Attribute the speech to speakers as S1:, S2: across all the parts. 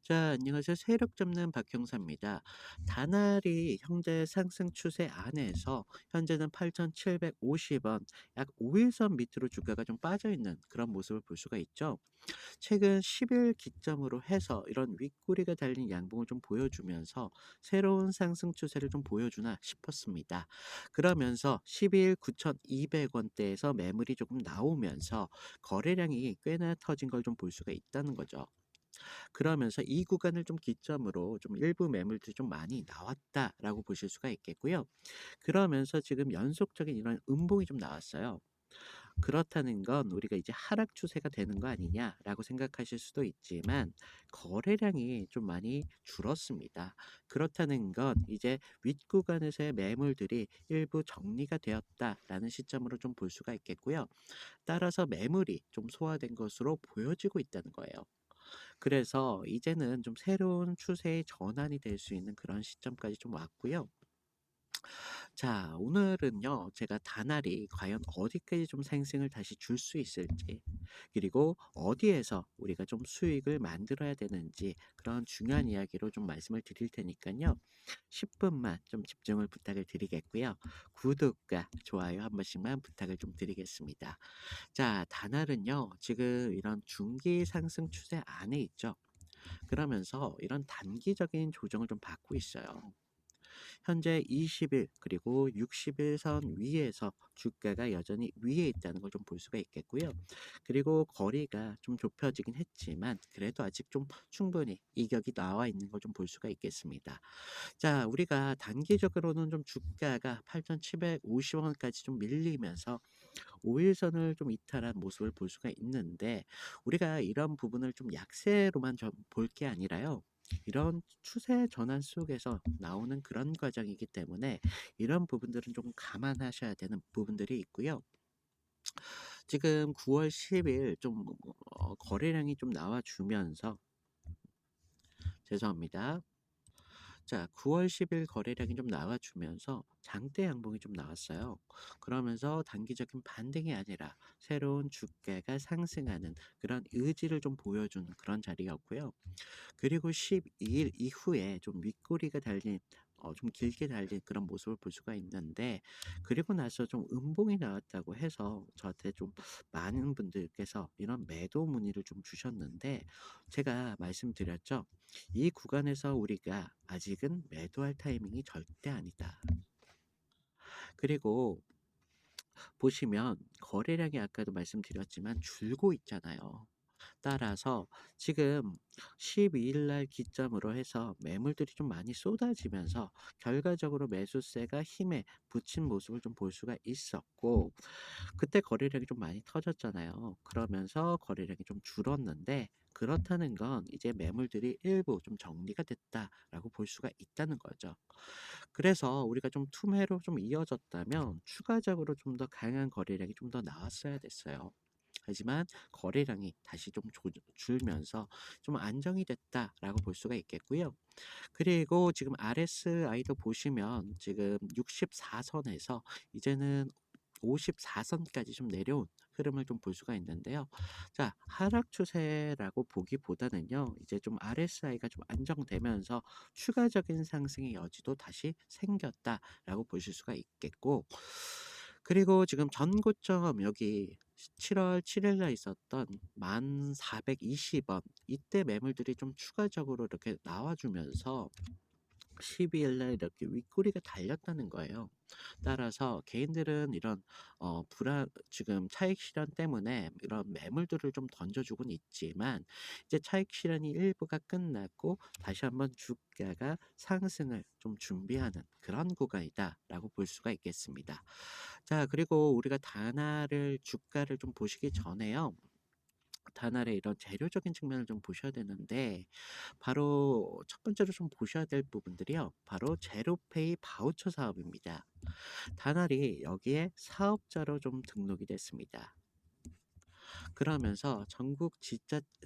S1: 자, 안녕하세요. 세력 잡는 박형사입니다. 다날이 현재 상승 추세 안에서 현재는 8,750원, 약 5일선 밑으로 주가가 좀 빠져 있는 그런 모습을 볼 수가 있죠. 최근 10일 기점으로 해서 이런 윗꼬리가 달린 양봉을 좀 보여주면서 새로운 상승 추세를 좀 보여주나 싶었습니다. 그러면서 12일 9,200원대에서 매물이 조금 나오면서 거래량이 꽤나 터진 걸 좀 볼 수가 있다는 거죠. 그러면서 이 구간을 좀 기점으로 좀 일부 매물들이 좀 많이 나왔다라고 보실 수가 있겠고요. 그러면서 지금 연속적인 이런 음봉이 좀 나왔어요. 그렇다는 건 우리가 이제 하락 추세가 되는 거 아니냐라고 생각하실 수도 있지만 거래량이 좀 많이 줄었습니다. 그렇다는 건 이제 윗구간에서의 매물들이 일부 정리가 되었다라는 시점으로 좀 볼 수가 있겠고요. 따라서 매물이 좀 소화된 것으로 보여지고 있다는 거예요. 그래서 이제는 좀 새로운 추세의 전환이 될 수 있는 그런 시점까지 좀 왔고요. 자, 오늘은요, 제가 다날이 과연 어디까지 좀 상승을 다시 줄 수 있을지, 그리고 어디에서 우리가 좀 수익을 만들어야 되는지 그런 중요한 이야기로 좀 말씀을 드릴 테니까요. 10분만 좀 집중을 부탁을 드리겠고요. 구독과 좋아요 한 번씩만 부탁을 좀 드리겠습니다. 자, 다날은요, 지금 이런 중기 상승 추세 안에 있죠. 그러면서 이런 단기적인 조정을 좀 받고 있어요. 현재 20일 그리고 60일 선 위에서 주가가 여전히 위에 있다는 걸 좀 볼 수가 있겠고요. 그리고 거리가 좀 좁혀지긴 했지만 그래도 아직 좀 충분히 이격이 나와 있는 걸 좀 볼 수가 있겠습니다. 자, 우리가 단기적으로는 좀 주가가 8,750원까지 좀 밀리면서 5일선을 좀 이탈한 모습을 볼 수가 있는데 우리가 이런 부분을 좀 약세로만 좀 볼 게 아니라요. 이런 추세 전환 속에서 나오는 그런 과정이기 때문에 이런 부분들은 좀 감안하셔야 되는 부분들이 있고요. 지금 9월 10일 좀 거래량이 좀 나와주면서 죄송합니다. 자, 9월 10일 거래량이 좀 나와주면서 장대 양봉이 좀 나왔어요. 그러면서 단기적인 반등이 아니라 새로운 주가가 상승하는 그런 의지를 좀 보여주는 그런 자리였고요. 그리고 12일 이후에 좀 윗꼬리가 달린 좀 길게 달린 그런 모습을 볼 수가 있는데 그리고 나서 좀 음봉이 나왔다고 해서 저한테 좀 많은 분들께서 이런 매도 문의를 좀 주셨는데 제가 말씀드렸죠. 이 구간에서 우리가 아직은 매도할 타이밍이 절대 아니다. 그리고 보시면 거래량이 아까도 말씀드렸지만 줄고 있잖아요. 따라서 지금 12일 날 기점으로 해서 매물들이 좀 많이 쏟아지면서 결과적으로 매수세가 힘에 붙인 모습을 좀 볼 수가 있었고 그때 거래량이 좀 많이 터졌잖아요. 그러면서 거래량이 좀 줄었는데 그렇다는 건 이제 매물들이 일부 좀 정리가 됐다라고 볼 수가 있다는 거죠. 그래서 우리가 좀 투매로 좀 이어졌다면 추가적으로 좀 더 강한 거래량이 좀 더 나왔어야 됐어요. 하지만 거래량이 다시 좀 줄면서 좀 안정이 됐다라고 볼 수가 있겠고요. 그리고 지금 RSI도 보시면 지금 64선에서 이제는 54선까지 좀 내려온 흐름을 좀 볼 수가 있는데요. 자, 하락 추세라고 보기보다는요. 이제 좀 RSI가 좀 안정되면서 추가적인 상승의 여지도 다시 생겼다라고 보실 수가 있겠고 그리고 지금 전고점 여기 7월 7일 날 있었던 1,420원 이때 매물들이 좀 추가적으로 이렇게 나와 주면서 12일 날 이렇게 윗꼬리가 달렸다는 거예요. 따라서 개인들은 이런 불안 지금 차익 실현 때문에 이런 매물들을 좀 던져 주고는 있지만 이제 차익 실현이 일부가 끝났고 다시 한번 주가가 상승을 좀 준비하는 그런 구간이다라고 볼 수가 있겠습니다. 자, 그리고 우리가 단화를 주가를 좀 보시기 전에요. 단알의 이런 재료적인 측면을 좀 보셔야 되는데 바로 첫 번째로 좀 보셔야 될 부분들이요. 바로 제로페이 바우처 사업입니다. 단알이 여기에 사업자로 좀 등록이 됐습니다. 그러면서 전국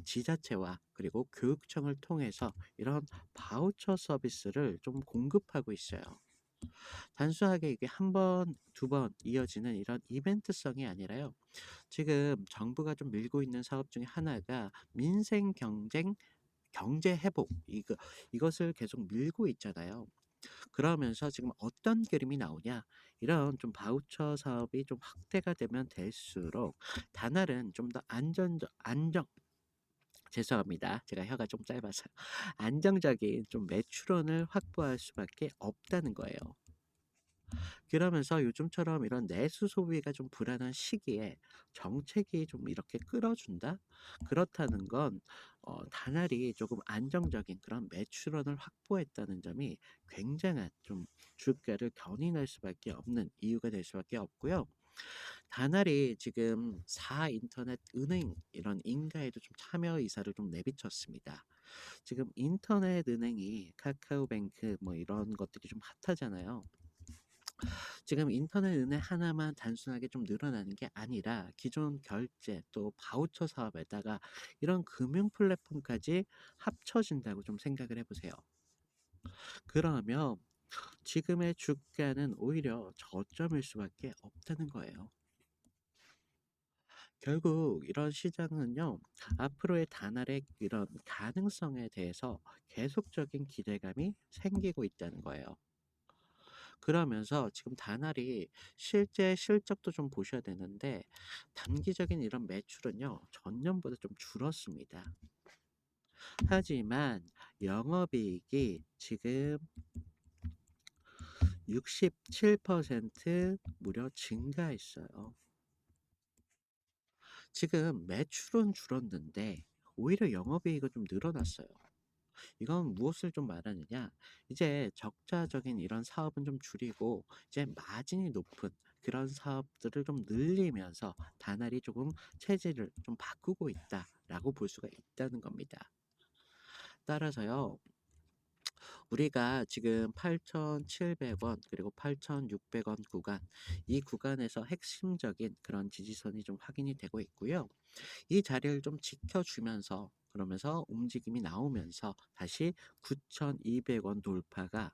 S1: 지자체와 그리고 교육청을 통해서 이런 바우처 서비스를 좀 공급하고 있어요. 단순하게 이게 한 번, 두 번 이어지는 이런 이벤트성이 아니라요. 지금 정부가 좀 밀고 있는 사업 중에 하나가 민생 경쟁 경제 회복 이것을 계속 밀고 있잖아요. 그러면서 지금 어떤 그림이 나오냐? 이런 좀 바우처 사업이 좀 확대가 되면 될수록 다날은 좀 더 안전적 안정 죄송합니다. 제가 혀가 좀 짧아서 안정적인 좀 매출원을 확보할 수밖에 없다는 거예요. 그러면서 요즘처럼 이런 내수 소비가 좀 불안한 시기에 정책이 좀 이렇게 끌어준다? 그렇다는 건 다날이 조금 안정적인 그런 매출원을 확보했다는 점이 굉장한 좀 주가를 견인할 수밖에 없는 이유가 될 수밖에 없고요. 다날이 지금 4 인터넷 은행 이런 인가에도 좀 참여 의사를 좀 내비쳤습니다. 지금 인터넷 은행이 카카오뱅크 뭐 이런 것들이 좀 핫하잖아요. 지금 인터넷 은행 하나만 단순하게 좀 늘어나는 게 아니라 기존 결제 또 바우처 사업에다가 이런 금융 플랫폼까지 합쳐진다고 좀 생각을 해 보세요. 그러면 지금의 주가는 오히려 저점일 수밖에 없다는 거예요. 결국 이런 시장은요, 앞으로의 다날의 이런 가능성에 대해서 계속적인 기대감이 생기고 있다는 거예요. 그러면서 지금 다날이 실제 실적도 좀 보셔야 되는데 단기적인 이런 매출은요, 전년보다 좀 줄었습니다. 하지만 영업이익이 지금 67% 무려 증가했어요. 지금 매출은 줄었는데 오히려 영업이익은 좀 늘어났어요. 이건 무엇을 좀 말하느냐? 이제 적자적인 이런 사업은 좀 줄이고 이제 마진이 높은 그런 사업들을 좀 늘리면서 다날이 조금 체질을 좀 바꾸고 있다라고 볼 수가 있다는 겁니다. 따라서요, 우리가 지금 8,700원 그리고 8,600원 구간, 이 구간에서 핵심적인 그런 지지선이 좀 확인이 되고 있고요. 이 자리를 좀 지켜주면서 그러면서 움직임이 나오면서 다시 9,200원 돌파가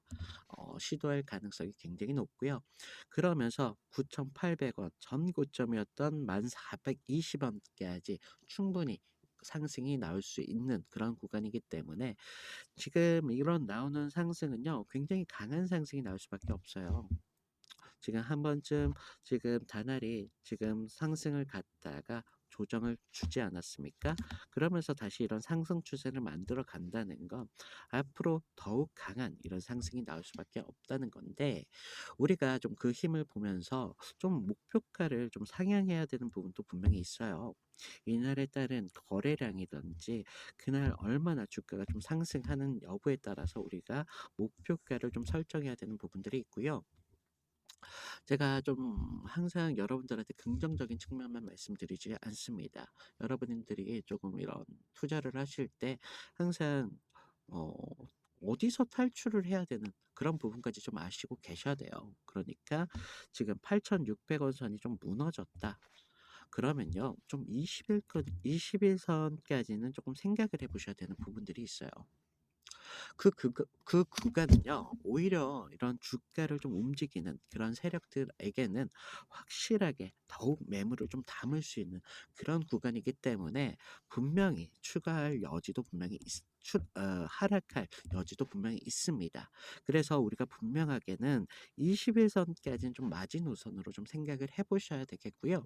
S1: 시도할 가능성이 굉장히 높고요. 그러면서 9,800원 전 고점이었던 1,420원까지 충분히 상승이 나올 수 있는 그런 구간이기 때문에 지금 이런 나오는 상승은요, 굉장히 강한 상승이 나올 수밖에 없어요. 지금 한 번쯤 지금 다날이 지금 상승을 갔다가 조정을 주지 않았습니까? 그러면서 다시 이런 상승 추세를 만들어 간다는 건 앞으로 더욱 강한 이런 상승이 나올 수밖에 없다는 건데 우리가 좀 그 힘을 보면서 좀 목표가를 좀 상향해야 되는 부분도 분명히 있어요. 이날에 따른 거래량이든지 그날 얼마나 주가가 좀 상승하는 여부에 따라서 우리가 목표가를 좀 설정해야 되는 부분들이 있고요. 제가 좀 항상 여러분들한테 긍정적인 측면만 말씀드리지 않습니다. 여러분들이 조금 이런 투자를 하실 때 항상 어 어디서 탈출을 해야 되는 그런 부분까지 좀 아시고 계셔야 돼요. 그러니까 지금 8,600원 선이 좀 무너졌다. 그러면요. 좀 20일 선까지는 조금 생각을 해 보셔야 되는 부분들이 있어요. 그 구간은요. 오히려 이런 주가를 좀 움직이는 그런 세력들에게는 확실하게 더욱 매물을 좀 담을 수 있는 그런 구간이기 때문에 분명히 추가할 여지도 분명히 하락할 여지도 분명히 있습니다. 그래서 우리가 분명하게는 21선까지는 좀 마지노선으로 좀 생각을 해 보셔야 되겠고요.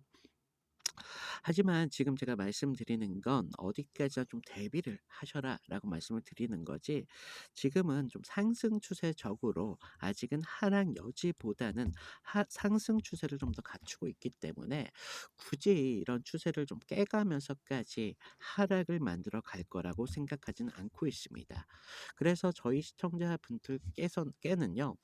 S1: 하지만 지금 제가 말씀드리는 건 "어디까지나 좀 대비를 하셔라."라고 말씀을 드리는 거지 지금은 좀 상승 추세적으로 아직은 하락 여지보다는 하 상승 추세를 좀 더 갖추고 있기 때문에 굳이 이런 추세를 좀 깨가면서까지 하락을 만들어 갈 거라고 생각하지는 않고 있습니다. 그래서 저희 시청자분들께는요.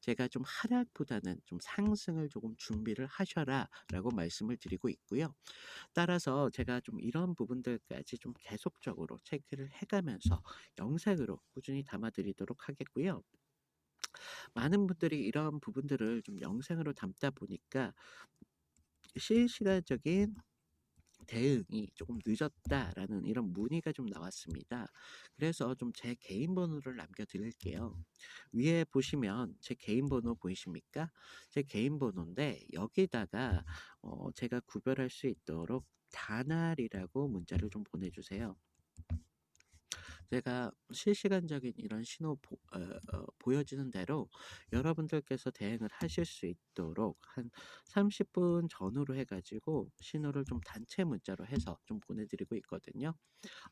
S1: 제가 좀 "하락보다는 좀 상승을 조금 준비를 하셔라."라고 말씀을 드리고 있고요. 따라서 제가 좀 이런 부분들까지 좀 계속적으로 체크를 해 가면서 영상으로 꾸준히 담아 드리도록 하겠고요. 많은 분들이 이런 부분들을 좀 영상으로 담다 보니까 실시간적인 대응이 조금 늦었다라는 이런 문의가 좀 나왔습니다. 그래서 좀 제 개인 번호를 남겨 드릴게요. 위에 보시면 제 개인 번호 보이십니까? 제 개인 번호인데 여기다가 제가 구별할 수 있도록 다날이라고 문자를 좀 보내 주세요. 제가 실시간적인 이런 신호 보여지는 대로 여러분들께서 대응을 하실 수 있도록 한 30분 전후로 해 가지고 신호를 좀 단체 문자로 해서 좀 보내 드리고 있거든요.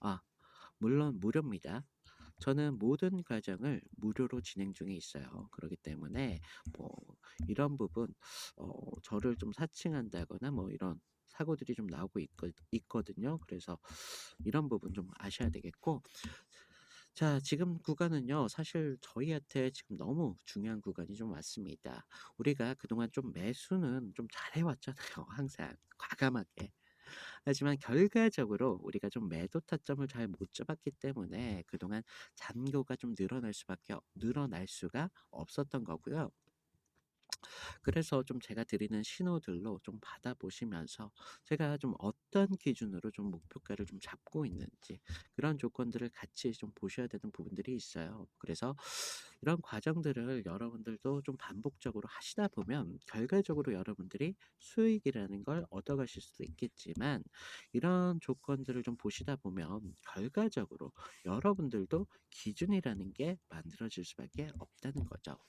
S1: 아 물론 무료입니다. 저는 모든 과정을 무료로 진행 중에 있어요. 그러기 때문에 뭐 이런 부분 저를 좀 사칭한다거나 뭐 이런 사고들이 좀 나오고 있거든요. 그래서 이런 부분 좀 아셔야 되겠고, 자 지금 구간은요 사실 저희한테 지금 너무 중요한 구간이 좀 왔습니다. 우리가 그동안 좀 매수는 좀 잘해 왔잖아요 항상 과감하게. 하지만 결과적으로 우리가 좀 매도 타점을 잘 못 잡았기 때문에 그동안 잔고가 좀 늘어날 수가 없었던 거고요. 그래서 좀 제가 드리는 신호들로 좀 받아보시면서 제가 좀 어떤 기준으로 좀 목표가를 좀 잡고 있는지 그런 조건들을 같이 좀 보셔야 되는 부분들이 있어요. 그래서 이런 과정들을 여러분들도 좀 반복적으로 하시다 보면 결과적으로 여러분들이 수익이라는 걸 얻어가실 수도 있겠지만, 이런 조건들을 좀 보시다 보면 결과적으로 여러분들도 기준이라는 게 만들어질 수밖에 없다는 거죠.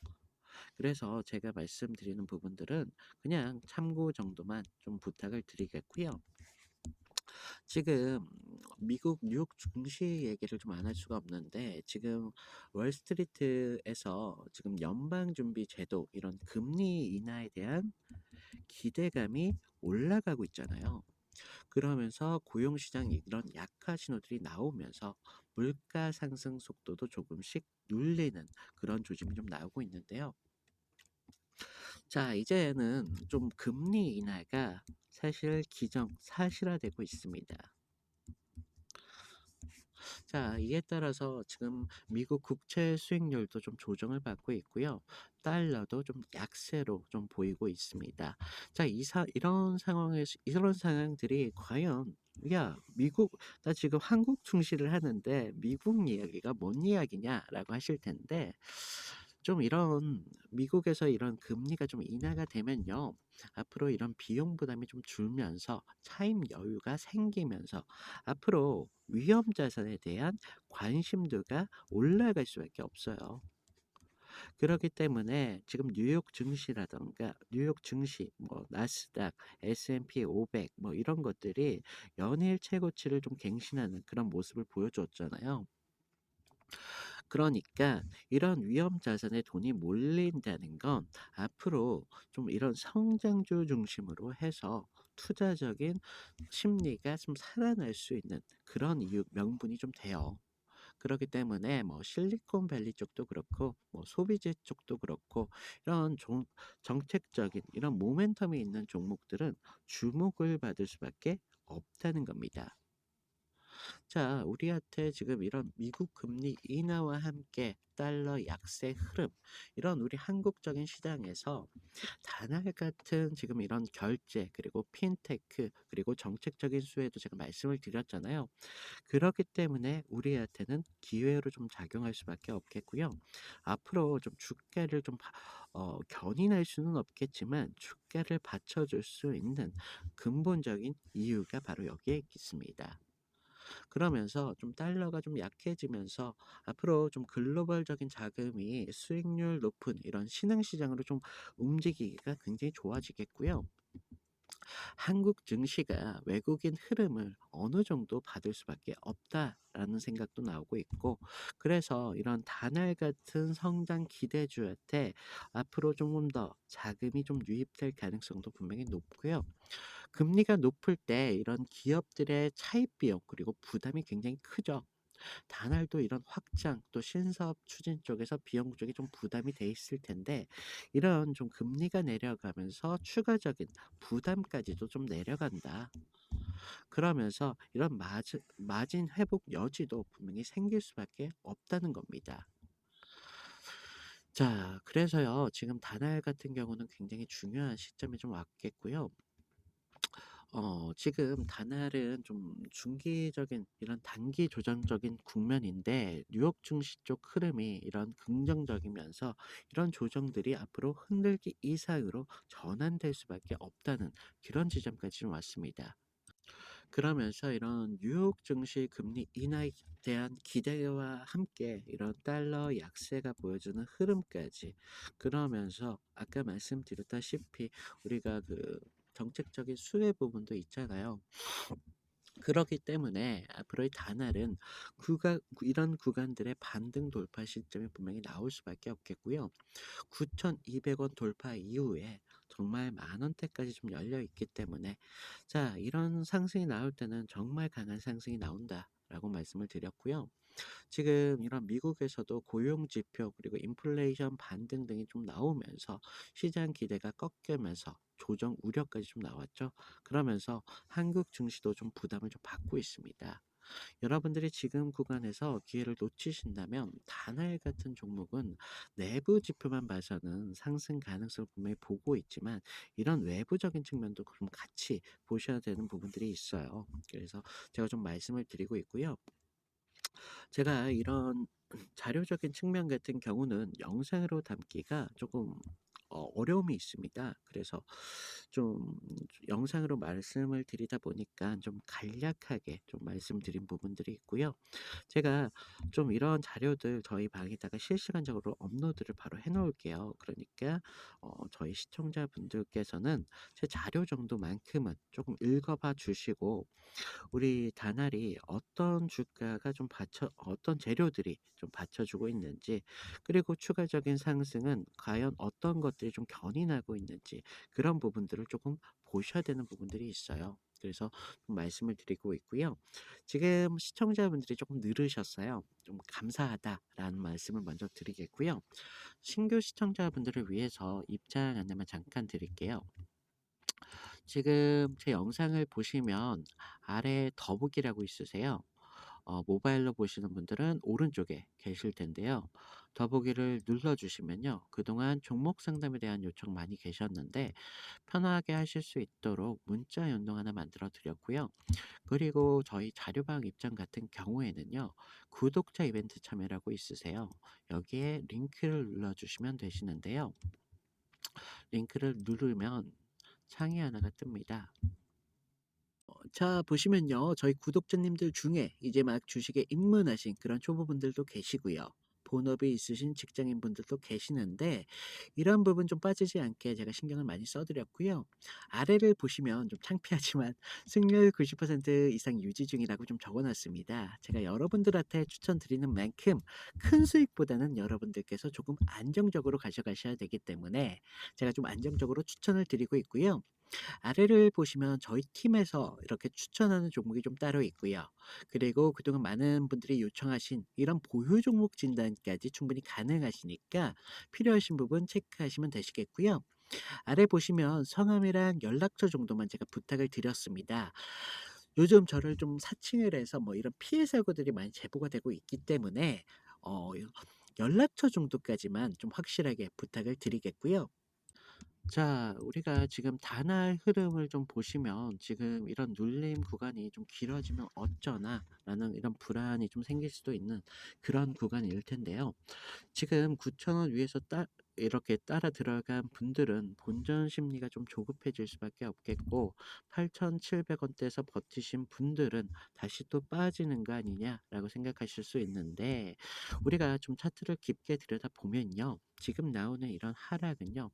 S1: 그래서 제가 말씀드리는 부분들은 그냥 참고 정도만 좀 부탁을 드리겠고요. 지금 미국 뉴욕 증시 얘기를 좀 안 할 수가 없는데, 지금 월스트리트에서 지금 연방준비 제도 이런 금리 인하에 대한 기대감이 올라가고 있잖아요. 그러면서 고용시장 이런 약화 신호들이 나오면서 물가 상승 속도도 조금씩 눌리는 그런 조짐이 좀 나오고 있는데요. 자, 이제는 좀 금리 인하가 사실 기정사실화되고 있습니다. 자, 이에 따라서 지금 미국 국채 수익률도 좀 조정을 받고 있고요. 달러도 좀 약세로 좀 보이고 있습니다. 자, 이런 상황들이 과연, 야, 나 지금 한국 충실을 하는데 미국 이야기가 뭔 이야기냐라고 하실 텐데, 좀 이런 미국에서 이런 금리가 좀 인하가 되면요. 앞으로 이런 비용 부담이 좀 줄면서 차입 여유가 생기면서 앞으로 위험 자산에 대한 관심도가 올라갈 수밖에 없어요. 그렇기 때문에 지금 뉴욕 증시, 뭐 나스닥, S&P 500 뭐 이런 것들이 연일 최고치를 좀 갱신하는 그런 모습을 보여줬잖아요. 그러니까 이런 위험 자산에 돈이 몰린다는 건 앞으로 좀 이런 성장주 중심으로 해서 투자적인 심리가 좀 살아날 수 있는 그런 이유 명분이 좀 돼요. 그렇기 때문에 뭐 실리콘밸리 쪽도 그렇고 뭐 소비재 쪽도 그렇고 이런 정책적인 이런 모멘텀이 있는 종목들은 주목을 받을 수밖에 없다는 겁니다. 자, 우리한테 지금 이런 미국 금리 인하와 함께 달러 약세 흐름, 이런 우리 한국적인 시장에서 다날 같은 지금 이런 결제, 그리고 핀테크, 그리고 정책적인 수혜도 제가 말씀을 드렸잖아요. 그렇기 때문에 우리한테는 기회로 좀 작용할 수밖에 없겠고요. 앞으로 좀 주가를 좀 견인할 수는 없겠지만 주가를 받쳐줄 수 있는 근본적인 이유가 바로 여기에 있습니다. 그러면서 좀 달러가 좀 약해지면서 앞으로 좀 글로벌적인 자금이 수익률 높은 이런 신흥시장으로 좀 움직이기가 굉장히 좋아지겠고요. 한국 증시가 외국인 흐름을 어느 정도 받을 수밖에 없다라는 생각도 나오고 있고, 그래서 이런 다날 같은 성장 기대주한테 앞으로 조금 더 자금이 좀 유입될 가능성도 분명히 높고요. 금리가 높을 때 이런 기업들의 차입 비용 그리고 부담이 굉장히 크죠. 다날도 이런 확장 또 신사업 추진 쪽에서 비용 쪽이 좀 부담이 돼 있을 텐데, 이런 좀 금리가 내려가면서 추가적인 부담까지도 좀 내려간다. 그러면서 이런 마진 회복 여지도 분명히 생길 수밖에 없다는 겁니다. 자, 그래서요, 지금 다날 같은 경우는 굉장히 중요한 시점에 좀 왔겠고요. 지금 다날은 좀 중기적인 이런 단기 조정적인 국면인데, 뉴욕 증시 쪽 흐름이 이런 긍정적이면서 이런 조정들이 앞으로 흔들기 이상으로 전환될 수밖에 없다는 그런 지점까지 좀 왔습니다. 그러면서 이런 뉴욕 증시 금리 인하에 대한 기대와 함께 이런 달러 약세가 보여주는 흐름까지, 그러면서 아까 말씀드렸다시피 우리가 그 정책적인 수혜 부분도 있잖아요. 그렇기 때문에 앞으로의 다날은 이런 구간들의 반등 돌파 시점이 분명히 나올 수밖에 없겠고요. 9,200원 돌파 이후에 정말 만 원대까지 좀 열려 있기 때문에, 자, 이런 상승이 나올 때는 정말 강한 상승이 나온다라고 말씀을 드렸고요. 지금 이런 미국에서도 고용 지표 그리고 인플레이션 반등 등이 좀 나오면서 시장 기대가 꺾이면서 조정 우려까지 좀 나왔죠. 그러면서 한국 증시도 좀 부담을 좀 받고 있습니다. 여러분들이 지금 구간에서 기회를 놓치신다면 다날 같은 종목은 내부 지표만 봐서는 상승 가능성을 분명히 보고 있지만, 이런 외부적인 측면도 그럼 같이 보셔야 되는 부분들이 있어요. 그래서 제가 좀 말씀을 드리고 있고요. 제가 이런 자료적인 측면 같은 경우는 영상으로 담기가 조금 어려움이 있습니다. 그래서 좀 영상으로 말씀을 드리다 보니까 좀 간략하게 좀 말씀드린 부분들이 있고요. 제가 좀 이런 자료들 저희 방에다가 실시간적으로 업로드를 바로 해 놓을게요. 그러니까 저희 시청자분들께서는 제 자료 정도만큼은 조금 읽어 봐 주시고, 우리 다날이 어떤 주가가 좀 받쳐 어떤 재료들이 좀 받쳐주고 있는지, 그리고 추가적인 상승은 과연 어떤 것들이 좀 견인하고 있는지, 그런 부분들을 조금 보셔야 되는 부분들이 있어요. 그래서 좀 말씀을 드리고 있고요. 지금 시청자분들이 조금 늘으셨어요. 좀 감사하다라는 말씀을 먼저 드리겠고요. 신규 시청자분들을 위해서 입장 안내만 잠깐 드릴게요. 지금 제 영상을 보시면 아래 더보기라고 있으세요. 모바일로 보시는 분들은 오른쪽에 계실 텐데요. 더보기를 눌러주시면요, 그동안 종목 상담에 대한 요청 많이 계셨는데 편하게 하실 수 있도록 문자 연동 하나 만들어 드렸고요. 그리고 저희 자료방 입장 같은 경우에는요, 구독자 이벤트 참여라고 있으세요. 여기에 링크를 눌러주시면 되시는데요. 링크를 누르면 창이 하나가 뜹니다. 자, 보시면요, 저희 구독자님들 중에 이제 막 주식에 입문하신 그런 초보분들도 계시고요. 본업이 있으신 직장인분들도 계시는데, 이런 부분 좀 빠지지 않게 제가 신경을 많이 써드렸고요. 아래를 보시면 좀 창피하지만 승률 90% 이상 유지 중이라고 좀 적어놨습니다. 제가 여러분들한테 추천드리는 만큼 큰 수익보다는 여러분들께서 조금 안정적으로 가져가셔야 되기 때문에 제가 좀 안정적으로 추천을 드리고 있고요. 아래를 보시면 저희 팀에서 이렇게 추천하는 종목이 좀 따로 있고요. 그리고 그동안 많은 분들이 요청하신 이런 보유 종목 진단까지 충분히 가능하시니까 필요하신 부분 체크하시면 되시겠고요. 아래 보시면 성함이랑 연락처 정도만 제가 부탁을 드렸습니다. 요즘 저를 좀 사칭을 해서 뭐 이런 피해 사고들이 많이 제보가 되고 있기 때문에 연락처 정도까지만 좀 확실하게 부탁을 드리겠고요. 자, 우리가 지금 단할 흐름을 좀 보시면 지금 이런 눌림 구간이 좀 길어지면 어쩌나라는 이런 불안이 좀 생길 수도 있는 그런 구간일 텐데요. 지금 9,000원 위에서 이렇게 따라 들어간 분들은 본전 심리가 좀 조급해질 수밖에 없겠고, 8,700원대에서 버티신 분들은 다시 또 빠지는 거 아니냐라고 생각하실 수 있는데, 우리가 좀 차트를 깊게 들여다보면요, 지금 나오는 이런 하락은요,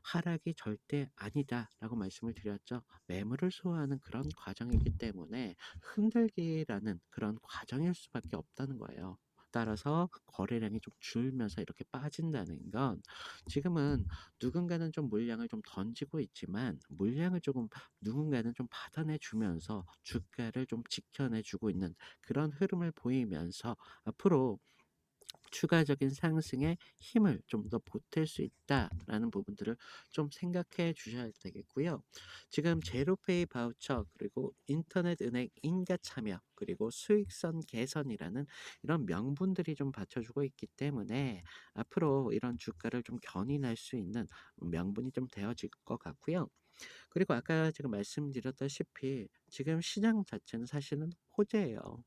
S1: 하락이 절대 아니다라고 말씀을 드렸죠. 매물을 소화하는 그런 과정이기 때문에 흔들기라는 그런 과정일 수밖에 없다는 거예요. 따라서 거래량이 좀 줄면서 이렇게 빠진다는 건, 지금은 누군가는 좀 물량을 좀 던지고 있지만 물량을 조금 누군가는 좀 받아내 주면서 주가를 좀 지켜내 주고 있는 그런 흐름을 보이면서 앞으로 추가적인 상승에 힘을 좀 더 보탤 수 있다라는 부분들을 좀 생각해 주셔야 되겠고요. 지금 제로페이 바우처 그리고 인터넷 은행 인가 참여 그리고 수익성 개선이라는 이런 명분들이 좀 받쳐주고 있기 때문에 앞으로 이런 주가를 좀 견인할 수 있는 명분이 좀 되어질 것 같고요. 그리고 아까 제가 말씀드렸다시피 지금 시장 자체는 사실은 호재예요.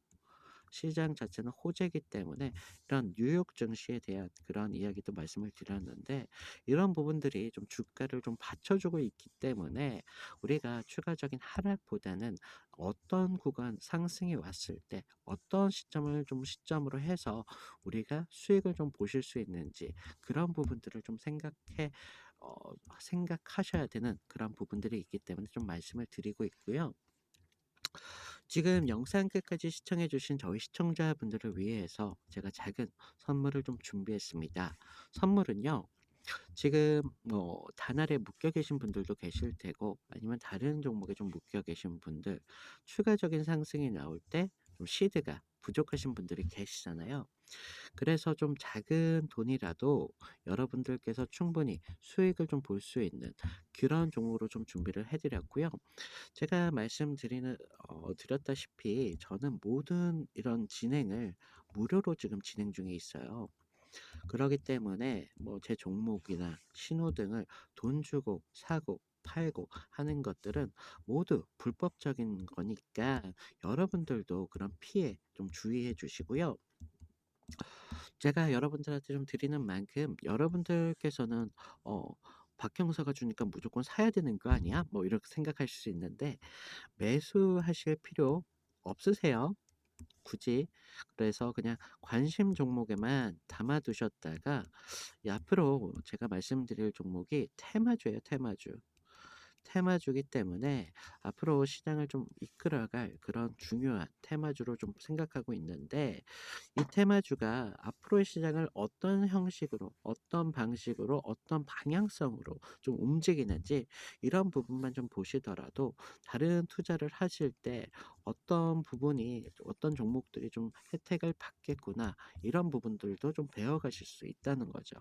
S1: 시장 자체는 호재이기 때문에 이런 뉴욕 증시에 대한 그런 이야기도 말씀을 드렸는데, 이런 부분들이 좀 주가를 좀 받쳐주고 있기 때문에 우리가 추가적인 하락보다는 어떤 구간 상승이 왔을 때 어떤 시점을 좀 시점으로 해서 우리가 수익을 좀 보실 수 있는지, 그런 부분들을 좀 어 생각하셔야 되는 그런 부분들이 있기 때문에 좀 말씀을 드리고 있고요. 지금 영상 끝까지 시청해 주신 저희 시청자분들을 위해서 제가 작은 선물을 좀 준비했습니다. 선물은요, 지금 뭐 단알에 묶여 계신 분들도 계실 테고, 아니면 다른 종목에 좀 묶여 계신 분들, 추가적인 상승이 나올 때 좀 시드가 부족하신 분들이 계시잖아요. 그래서 좀 작은 돈이라도 여러분들께서 충분히 수익을 좀 볼 수 있는 그런 종목으로 좀 준비를 해 드렸고요. 제가 말씀드리는 드렸다시피 저는 모든 이런 진행을 무료로 지금 진행 중에 있어요. 그러기 때문에 뭐 제 종목이나 신호등을 돈 주고 사고 팔고 하는 것들은 모두 불법적인 거니까 여러분들도 그런 피해 좀 주의해 주시고요. 제가 여러분들한테 좀 드리는 만큼 여러분들께서는 어 '박 형사가 주니까 무조건 사야 되는 거 아니야?' 뭐 이렇게 생각하실 수 있는데, 매수하실 필요 없으세요, 굳이. 그래서 그냥 관심 종목에만 담아 두셨다가, 이 앞으로 제가 말씀드릴 종목이 테마주예요, 테마주. 테마주기 때문에 앞으로 시장을 좀 이끌어갈 그런 중요한 테마주로 좀 생각하고 있는데, 이 테마주가 앞으로의 시장을 어떤 형식으로, 어떤 방식으로, 어떤 방향성으로 좀 움직이는지, 이런 부분만 좀 보시더라도 다른 투자를 하실 때 어떤 부분이, 어떤 종목들이 좀 혜택을 받겠구나, 이런 부분들도 좀 배워가실 수 있다는 거죠.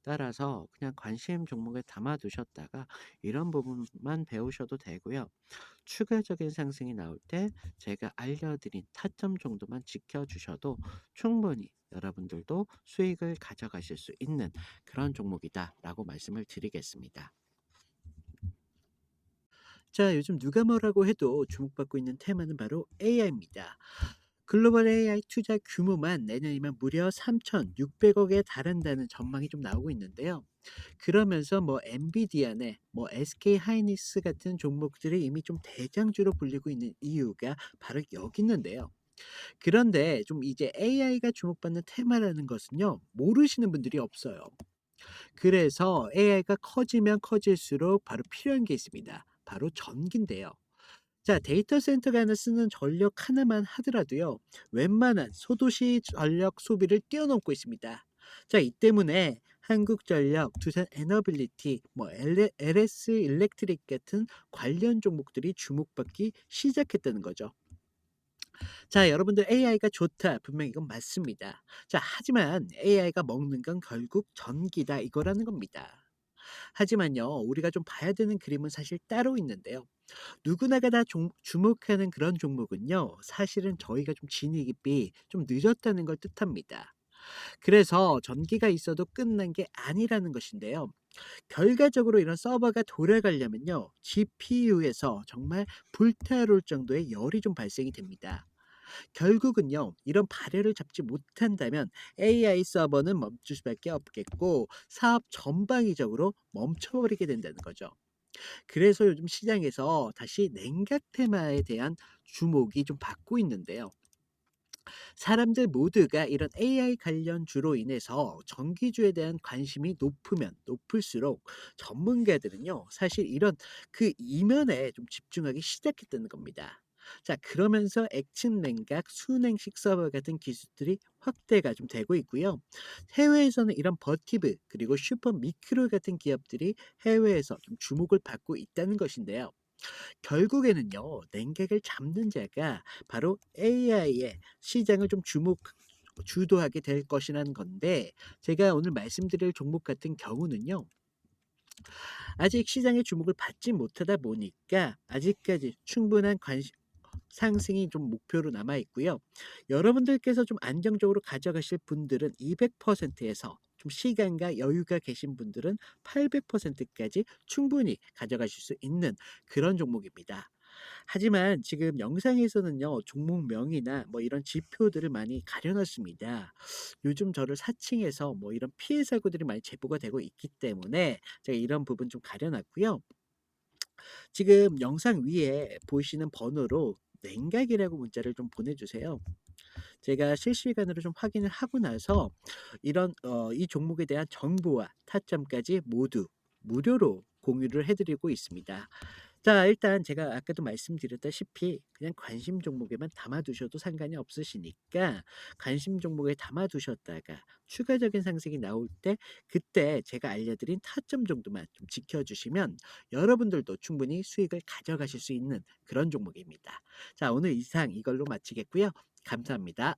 S1: 따라서 그냥 관심 종목에 담아 두셨다가 이런 부분만 배우셔도 되고요. 추가적인 상승이 나올 때 제가 알려드린 타점 정도만 지켜주셔도 충분히 여러분들도 수익을 가져가실 수 있는 그런 종목이다라고 말씀을 드리겠습니다. 자, 요즘 누가 뭐라고 해도 주목받고 있는 테마는 바로 AI입니다. 글로벌 AI 투자 규모만 내년이면 무려 3,600억에 달한다는 전망이 좀 나오고 있는데요. 그러면서 뭐 엔비디아네, 뭐 SK 하이닉스 같은 종목들이 이미 좀 대장주로 불리고 있는 이유가 바로 여기 있는데요. 그런데 좀 이제 AI가 주목받는 테마라는 것은요, 모르시는 분들이 없어요. 그래서 AI가 커지면 커질수록 바로 필요한 게 있습니다. 바로 전기인데요. 자, 데이터 센터가 하나 쓰는 전력 하나만 하더라도요, 웬만한 소도시 전력 소비를 뛰어넘고 있습니다. 자, 이 때문에 한국전력, 두산 에너빌리티, 뭐 LS 일렉트릭 같은 관련 종목들이 주목받기 시작했다는 거죠. 자, 여러분들 AI가 좋다. 분명히 이건 맞습니다. 자, 하지만 AI가 먹는 건 결국 전기다, 이거라는 겁니다. 하지만요, 우리가 좀 봐야 되는 그림은 사실 따로 있는데요. 누구나가 다 주목하는 그런 종목은요, 사실은 저희가 좀 진입이 좀 늦었다는 걸 뜻합니다. 그래서 전기가 있어도 끝난 게 아니라는 것인데요. 결과적으로 이런 서버가 돌아가려면요, GPU에서 정말 불타오를 정도의 열이 좀 발생이 됩니다. 결국은요, 이런 발열을 잡지 못한다면 AI 서버는 멈출 수밖에 없겠고 사업 전방위적으로 멈춰버리게 된다는 거죠. 그래서 요즘 시장에서 다시 냉각 테마에 대한 주목이 좀 받고 있는데요. 사람들 모두가 이런 AI 관련주로 인해서 전기주에 대한 관심이 높으면 높을수록 전문가들은요, 사실 이런 그 이면에 좀 집중하기 시작했다는 겁니다. 자, 그러면서 액침 냉각, 순행식 서버 같은 기술들이 확대가 좀 되고 있고요. 해외에서는 이런 버티브 그리고 슈퍼 미크로 같은 기업들이 해외에서 좀 주목을 받고 있다는 것인데요. 결국에는요, 냉각을 잡는 자가 바로 AI의 시장을 좀 주도하게 될 것이라는 건데, 제가 오늘 말씀드릴 종목 같은 경우는요, 아직 시장의 주목을 받지 못하다 보니까 아직까지 충분한 관심 상승이 좀 목표로 남아 있고요. 여러분들께서 좀 안정적으로 가져가실 분들은 200%에서 좀 시간과 여유가 계신 분들은 800%까지 충분히 가져가실 수 있는 그런 종목입니다. 하지만 지금 영상에서는요, 종목명이나 뭐 이런 지표들을 많이 가려 놨습니다. 요즘 저를 사칭해서 뭐 이런 피해 사고들이 많이 제보가 되고 있기 때문에 제가 이런 부분 좀 가려 놨고요. 지금 영상 위에 보이시는 번호로 냉각이라고 문자를 좀 보내주세요. 제가 실시간으로 좀 확인을 하고 나서 이런 이 종목에 대한 정보와 타점까지 모두 무료로 공유를 해 드리고 있습니다. 자, 일단 제가 아까도 말씀드렸다시피 그냥 관심 종목에만 담아 두셔도 상관이 없으시니까 관심 종목에 담아 두셨다가 추가적인 상승이 나올 때 그때 제가 알려드린 타점 정도만 좀 지켜 주시면 여러분들도 충분히 수익을 가져가실 수 있는 그런 종목입니다. 자, 오늘 이상 이걸로 마치겠고요. 감사합니다.